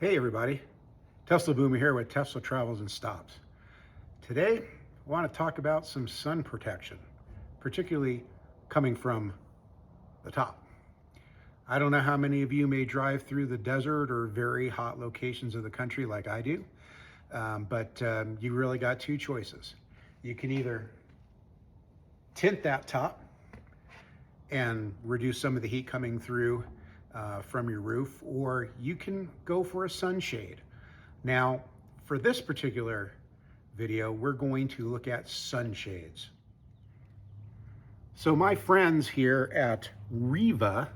Hey everybody, Tesla Boomer here with Tesla Travels and Stops. Today, I want to talk about some sun protection, particularly coming from the top. I don't know how many of you may drive through the desert or very hot locations of the country like I do, but you really got two choices. You can either tint that top and reduce some of the heat coming through from your roof, or you can go for a sunshade. Now, for this particular video, we're going to look at sunshades. So my friends here at Riva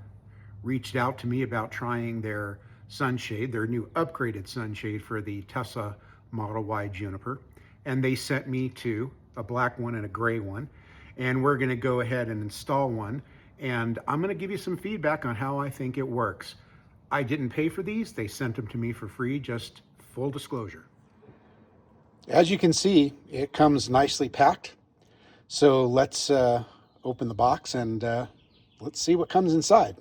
reached out to me about trying their sunshade, their new upgraded sunshade for the Tesla Model Y Juniper, and they sent me two, a black one and a gray one, and we're going to go ahead and install one. And I'm going to give you some feedback on how I think it works. I didn't pay for these. They sent them to me for free, just full disclosure. As you can see, it comes nicely packed. So let's open the box and let's see what comes inside.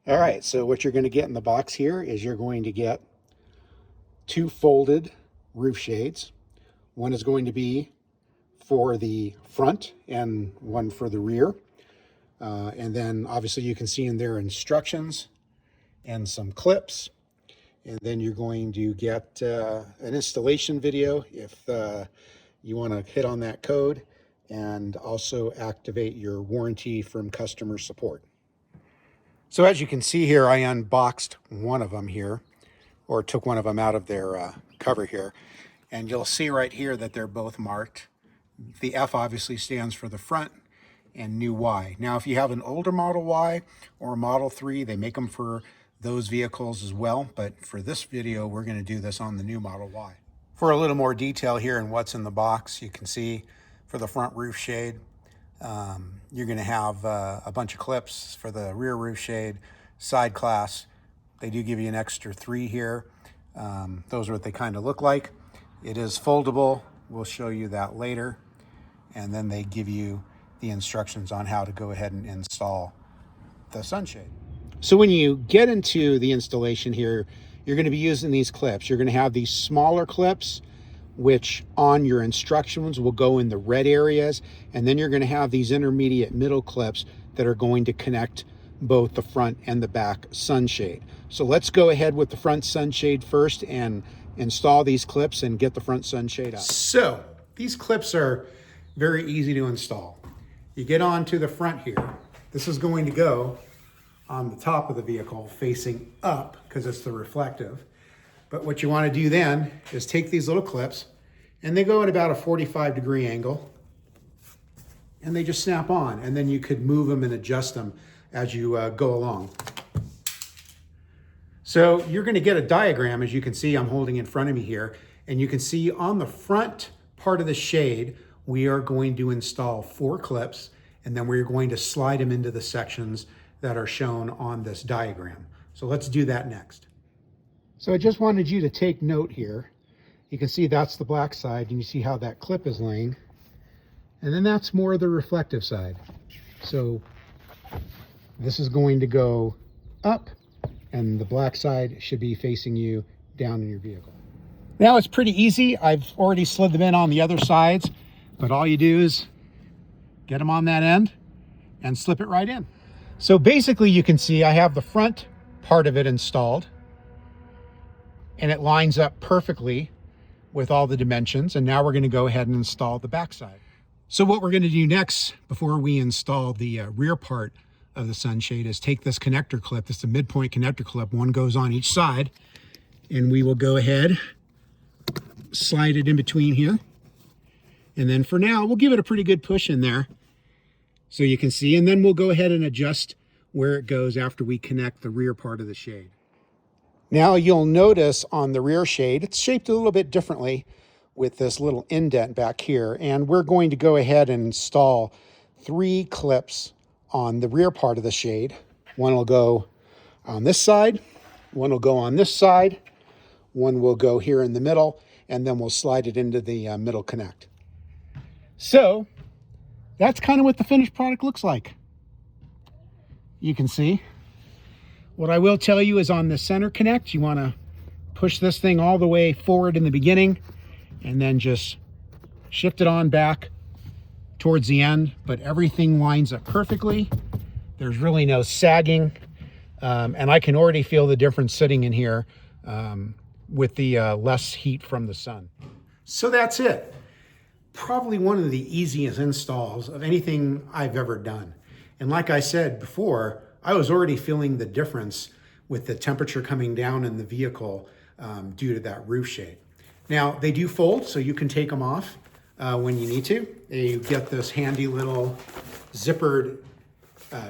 All right, so what you're going to get in the box here is you're going to get two folded roof shades. One is going to be for the front and one for the rear. And then obviously you can see in there instructions and some clips. And then you're going to get an installation video if you want to hit on that code, and also activate your warranty from customer support. So as you can see here, I unboxed one of them here, or took one of them out of their cover here. And you'll see right here that they're both marked. The F obviously stands for the front, and new Y. Now, if you have an older Model Y or a Model 3, they make them for those vehicles as well. But for this video, we're going to do this on the new Model Y. For a little more detail here in what's in the box, you can see for the front roof shade, you're going to have a bunch of clips for the rear roof shade, side class. They do give you an extra 3 here. Those are what they kind of look like. It is foldable. We'll show you that later. And then they give you the instructions on how to go ahead and install the sunshade. So when you get into the installation here, you're going to be using these clips. You're going to have these smaller clips, which on your instructions will go in the red areas. And then you're going to have these intermediate middle clips that are going to connect both the front and the back sunshade. So let's go ahead with the front sunshade first and install these clips and get the front sunshade out. So these clips are very easy to install. You get onto the front here. This is going to go on the top of the vehicle facing up because it's the reflective. But what you want to do then is take these little clips, and they go at about a 45-degree angle, and they just snap on, and then you could move them and adjust them as you go along. So you're going to get a diagram, as you can see I'm holding in front of me here, and you can see on the front part of the shade, we are going to install 4 clips, and then we're going to slide them into the sections that are shown on this diagram. So let's do that next. So I just wanted you to take note here. You can see that's the black side, and you see how that clip is laying. And then that's more the reflective side. So this is going to go up, and the black side should be facing you down in your vehicle. Now it's pretty easy. I've already slid them in on the other sides. But all you do is get them on that end and slip it right in. So basically you can see I have the front part of it installed, and it lines up perfectly with all the dimensions. And now we're going to go ahead and install the back side. So what we're going to do next before we install the rear part of the sunshade is take this connector clip. This is a midpoint connector clip. One goes on each side, and we will go ahead, slide it in between here. And then for now, we'll give it a pretty good push in there so you can see. And then we'll go ahead and adjust where it goes after we connect the rear part of the shade. Now you'll notice on the rear shade, it's shaped a little bit differently with this little indent back here. And we're going to go ahead and install 3 clips on the rear part of the shade. One will go on this side, one will go on this side, one will go here in the middle, and then we'll slide it into the middle connect. So that's kind of what the finished product looks like. You can see What I will tell you is on the center connect, you want to push this thing all the way forward in the beginning and then just shift it on back towards the end, but everything lines up perfectly. There's really no sagging, and I can already feel the difference sitting in here with the less heat from the sun. So that's it. Probably one of the easiest installs of anything I've ever done. And like I said before, I was already feeling the difference with the temperature coming down in the vehicle due to that roof shade. Now, they do fold, so you can take them off when you need to. You get this handy little zippered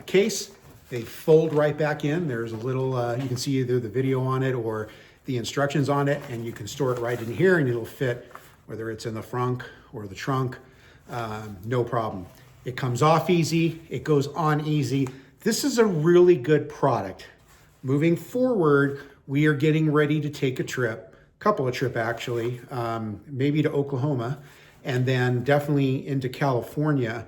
case. They fold right back in. There's a little, you can see either the video on it or the instructions on it, and you can store it right in here and it'll fit, whether it's in the frunk or the trunk, no problem. It comes off easy, it goes on easy. This is a really good product. Moving forward, we are getting ready to take a trip, couple of trips actually, maybe to Oklahoma, and then definitely into California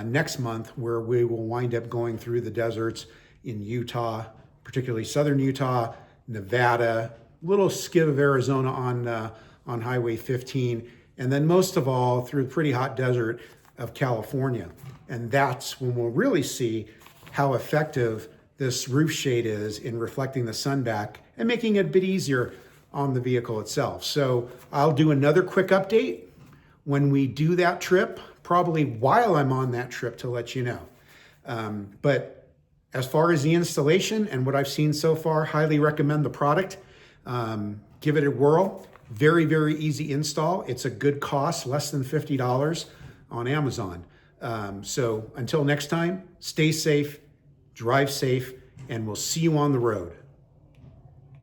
next month, where we will wind up going through the deserts in Utah, particularly southern Utah, Nevada, little skid of Arizona on Highway 15, and then most of all through the pretty hot desert of California. And that's when we'll really see how effective this roof shade is in reflecting the sun back and making it a bit easier on the vehicle itself. So I'll do another quick update when we do that trip, probably while I'm on that trip, to let you know. But as far as the installation and what I've seen so far, highly recommend the product. Give it a whirl. Very, very easy install. It's a good cost, less than $50 on Amazon. So until next time, stay safe, drive safe, and we'll see you on the road.